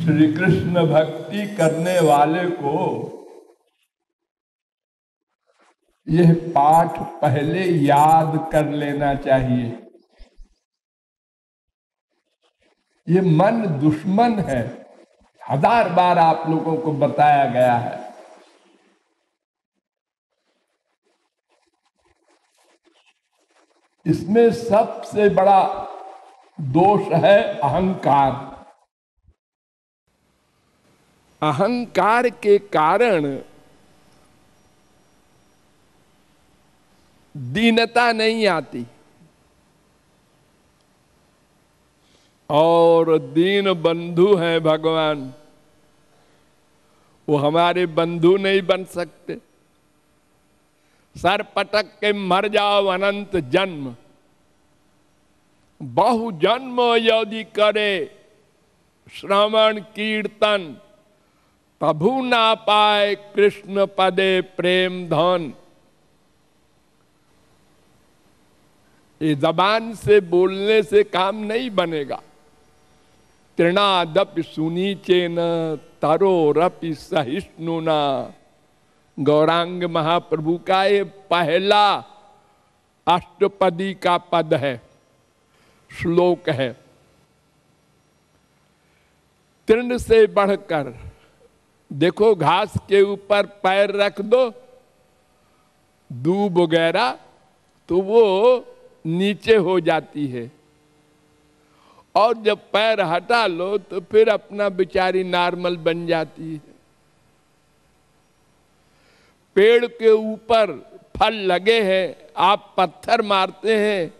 श्री कृष्ण भक्ति करने वाले को यह पाठ पहले याद कर लेना चाहिए। ये मन दुश्मन है, 1000 बार आप लोगों को बताया गया है। इसमें सबसे बड़ा दोष है अहंकार। अहंकार के कारण दीनता नहीं आती, और दीन बंधु हैं भगवान, वो हमारे बंधु नहीं बन सकते। सर पटक के मर जाओ अनंत जन्म, बहु जन्म यदि करे श्रवण कीर्तन, प्रभु ना पाए कृष्ण पदे प्रेम धन। ये जबान से बोलने से काम नहीं बनेगा। तृणादपि सुनीचेन तरोरपि सहिष्णुना, गौरांग महाप्रभु का ये पहला अष्टपदी का पद है, श्लोक है। तृण से बढ़कर देखो, घास के ऊपर पैर रख दो, दूब वगैरह, तो वो नीचे हो जाती है, और जब पैर हटा लो तो फिर अपना बेचारी नॉर्मल बन जाती है। पेड़ के ऊपर फल लगे हैं, आप पत्थर मारते हैं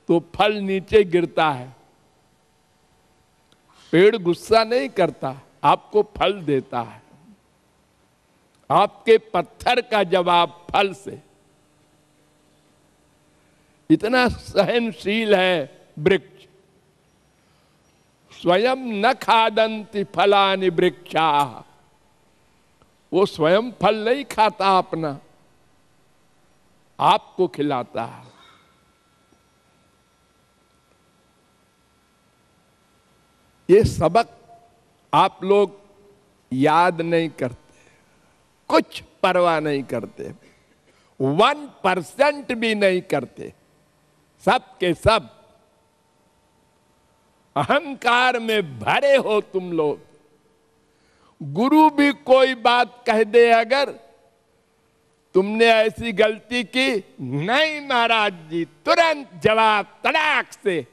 तो फल नीचे गिरता है। पेड़ गुस्सा नहीं करता, आपको फल देता है। आपके पत्थर का जवाब फल से। इतना सहनशील है वृक्ष। स्वयं न खादन्ति फलानि वृक्षा, वो स्वयं फल नहीं खाता अपना, आपको खिलाता है। ये सबक आप लोग याद नहीं करते, कुछ परवाह नहीं करते, 1% भी नहीं करते। सब के सब अहंकार में भरे हो तुम लोग। गुरु भी कोई बात कह दे, अगर तुमने ऐसी गलती की, नहीं महाराज जी, तुरंत जवाब तड़ाक से,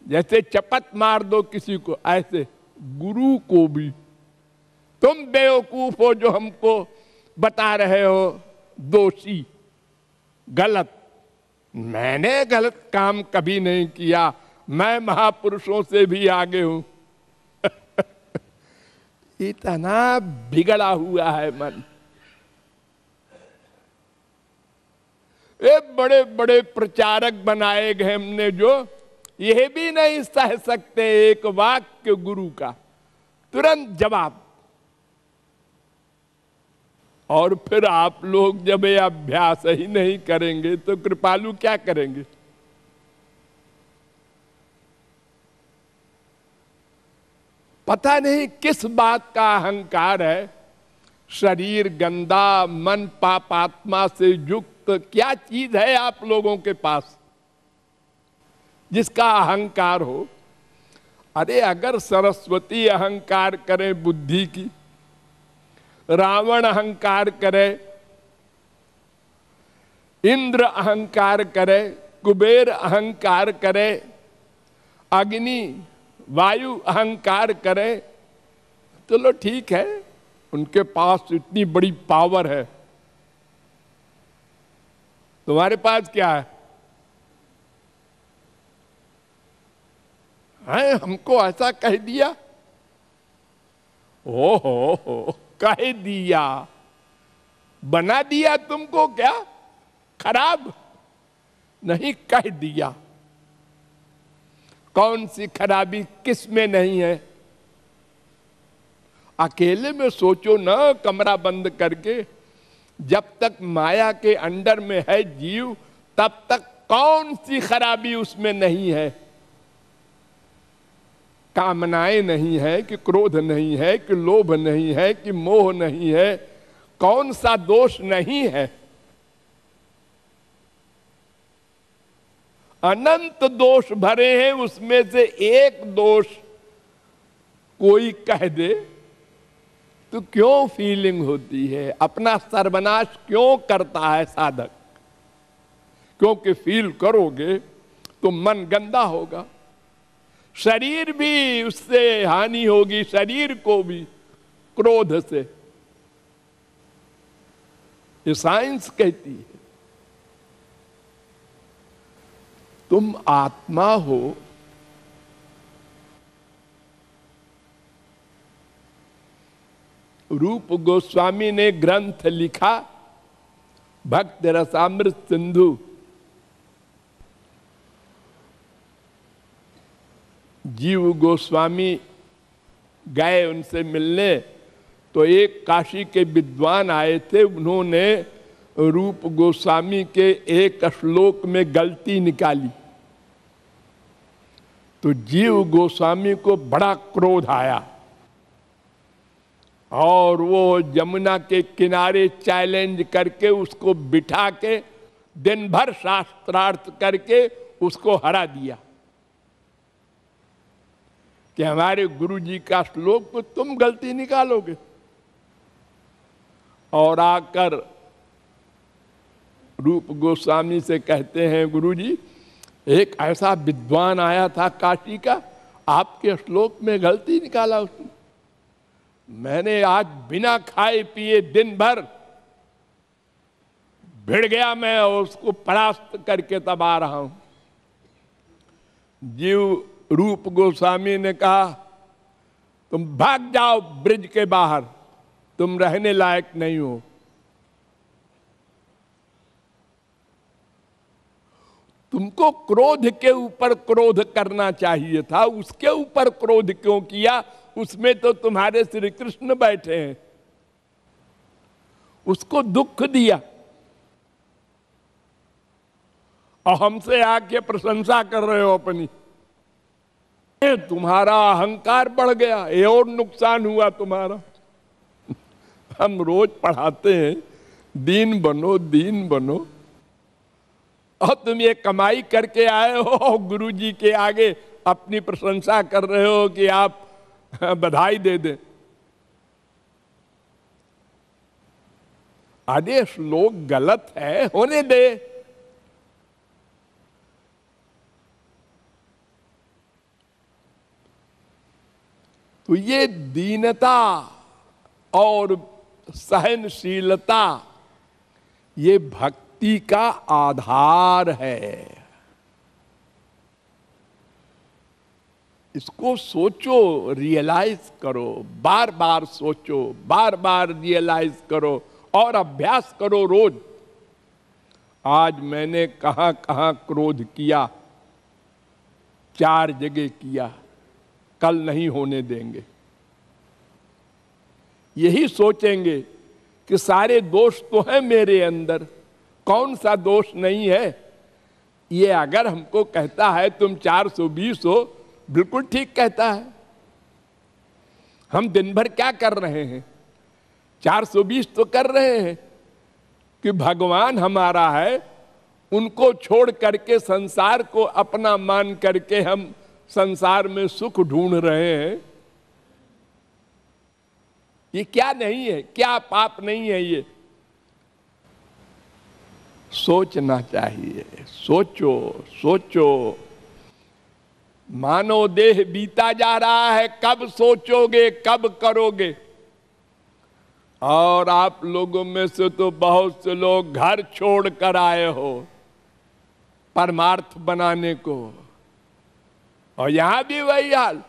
जैसे चपत मार दो किसी को, ऐसे गुरु को भी तुम बेवकूफ हो जो हमको बता रहे हो दोषी, गलत। मैंने गलत काम कभी नहीं किया, मैं महापुरुषों से भी आगे हूं। इतना बिगड़ा हुआ है मन। ये बड़े बड़े प्रचारक बनाए गए हमने, जो यह भी नहीं सह सकते एक वाक्य गुरु का, तुरंत जवाब। और फिर आप लोग जब ये अभ्यास ही नहीं करेंगे तो कृपालु क्या करेंगे? पता नहीं किस बात का अहंकार है। शरीर गंदा, मन पापात्मा से युक्त, क्या चीज है आप लोगों के पास जिसका अहंकार हो? अरे अगर सरस्वती अहंकार करे बुद्धि की, रावण अहंकार करे, इंद्र अहंकार करे, कुबेर अहंकार करे, अग्नि वायु अहंकार करे, तो लो ठीक है, उनके पास इतनी बड़ी पावर है। तुम्हारे पास क्या है? हमको ऐसा कह दिया, हो कह दिया, बना दिया तुमको क्या? खराब नहीं, कह दिया। कौन सी खराबी किस में नहीं है? अकेले में सोचो ना, कमरा बंद करके। जब तक माया के अंडर में है जीव, तब तक कौन सी खराबी उसमें नहीं है? कामनाएं नहीं है, कि क्रोध नहीं है, कि लोभ नहीं है, कि मोह नहीं है, कौन सा दोष नहीं है? अनंत दोष भरे हैं, उसमें से एक दोष कोई कह दे तो क्यों फीलिंग होती है? अपना सर्वनाश क्यों करता है साधक? क्योंकि फील करोगे तो मन गंदा होगा, शरीर भी उससे हानि होगी, शरीर को भी क्रोध से। ये साइंस कहती है। तुम आत्मा हो, रूप गोस्वामी ने ग्रंथ लिखा भक्त रसामृत सिंधु। जीव गोस्वामी गए उनसे मिलने, तो एक काशी के विद्वान आए थे, उन्होंने रूप गोस्वामी के एक श्लोक में गलती निकाली, तो जीव गोस्वामी को बड़ा क्रोध आया और वो यमुना के किनारे चैलेंज करके उसको बिठा के दिन भर शास्त्रार्थ करके उसको हरा दिया कि हमारे गुरु जी का श्लोक को तुम गलती निकालोगे। और आकर रूप गोस्वामी से कहते हैं, गुरु जी एक ऐसा विद्वान आया था काशी का, आपके श्लोक में गलती निकाला उसने। मैंने आज बिना खाए पिए दिन भर भिड़ गया, मैं उसको परास्त करके तब आ रहा हूं। जीव रूप गोस्वामी ने कहा, तुम भाग जाओ ब्रिज के बाहर, तुम रहने लायक नहीं हो। तुमको क्रोध के ऊपर क्रोध करना चाहिए था, उसके ऊपर क्रोध क्यों किया? उसमें तो तुम्हारे श्री कृष्ण बैठे हैं, उसको दुख दिया और हमसे आके प्रशंसा कर रहे हो अपनी। तुम्हारा अहंकार बढ़ गया, ये और नुकसान हुआ तुम्हारा। हम रोज पढ़ाते हैं दीन बनो, दीन बनो, और तुम ये कमाई करके आए हो, गुरु जी के आगे अपनी प्रशंसा कर रहे हो कि आप बधाई दे दें। अरे श्लोक गलत है, होने दे। तो ये दीनता और सहनशीलता ये भक्ति का आधार है। इसको सोचो, रियलाइज करो, बार बार सोचो, बार बार रियलाइज करो और अभ्यास करो रोज। आज मैंने कहां कहां क्रोध किया, 4 जगह किया, कल नहीं होने देंगे। यही सोचेंगे कि सारे दोष तो हैं मेरे अंदर, कौन सा दोष नहीं है। ये अगर हमको कहता है तुम 420 हो, बिल्कुल ठीक कहता है। हम दिन भर क्या कर रहे हैं? 420 तो कर रहे हैं कि भगवान हमारा है, उनको छोड़ करके संसार को अपना मान करके हम संसार में सुख ढूंढ रहे हैं। ये क्या नहीं है, क्या पाप नहीं है? ये सोचना चाहिए। सोचो सोचो, मानव देह बीता जा रहा है, कब सोचोगे, कब करोगे? और आप लोगों में से तो बहुत से लोग घर छोड़ कर आए हो परमार्थ बनाने को, और यहां भी वही हाल।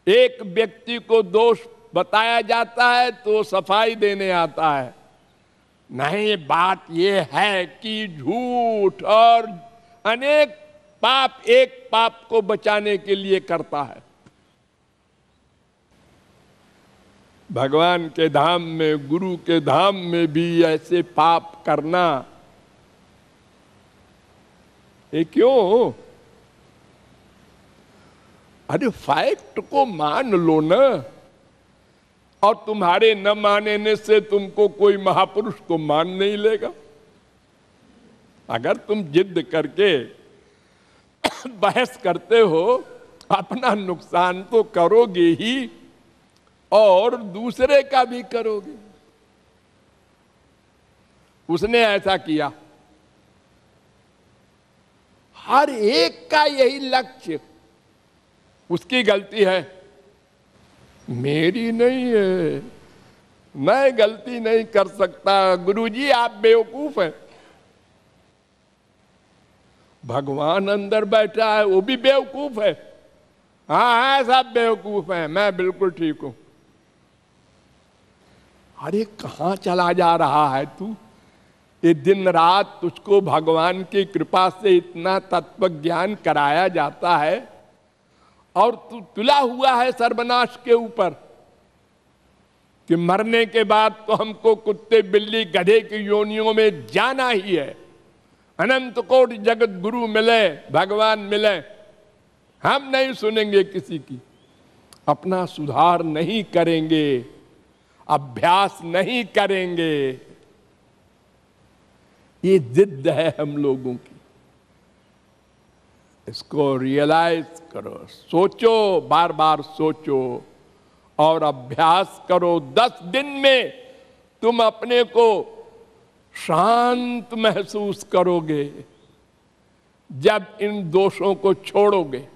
एक व्यक्ति को दोष बताया जाता है तो सफाई देने आता है, नहीं बात ये है कि झूठ और अनेक पाप एक पाप को बचाने के लिए करता है। भगवान के धाम में, गुरु के धाम में भी ऐसे पाप करना ये क्यों? अरे फैक्ट को मान लो ना, और तुम्हारे न मानने से तुमको कोई महापुरुष को मान नहीं लेगा। अगर तुम जिद करके बहस करते हो, अपना नुकसान तो करोगे ही और दूसरे का भी करोगे। उसने ऐसा किया, हर एक का यही लक्ष्य, उसकी गलती है, मेरी नहीं है, मैं गलती नहीं कर सकता। गुरुजी आप बेवकूफ हैं। भगवान अंदर बैठा है, वो भी बेवकूफ है। हाँ सब बेवकूफ हैं, मैं बिल्कुल ठीक हूं। अरे कहां चला जा रहा है तू? ये दिन रात तुझको भगवान की कृपा से इतना तत्व ज्ञान कराया जाता है और तू तुला हुआ है सर्वनाश के ऊपर कि मरने के बाद तो हमको कुत्ते बिल्ली गधे की योनियों में जाना ही है। अनंत कोटि जगत गुरु मिले, भगवान मिले, हम नहीं सुनेंगे किसी की, अपना सुधार नहीं करेंगे, अभ्यास नहीं करेंगे। ये जिद है हम लोगों की। इसको रियलाइज करो, सोचो, बार बार सोचो और अभ्यास करो। 10 दिन में तुम अपने को शांत महसूस करोगे जब इन दोषों को छोड़ोगे।